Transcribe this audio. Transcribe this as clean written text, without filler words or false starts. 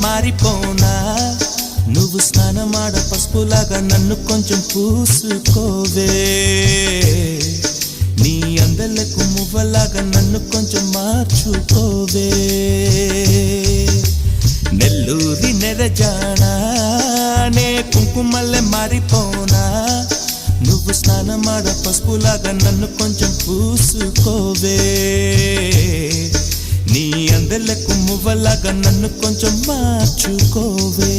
మారిపోనా నువ్వు స్నానమాడ పసుపులాగా నన్ను కొంచెం పూసుకోవే నీ అందలకు మువ్వలాగా నన్ను కొంచెం మార్చుకోవే నెల్లూరి నెరజానా నే కుంకుమల్లె మారిపోనా నువ్వు స్నానమాడ పసుపులాగా నన్ను కొంచెం పూసుకోవే నీ అందలకు మువ్వలాగా నన్ను కొంచెం మార్చుకోవే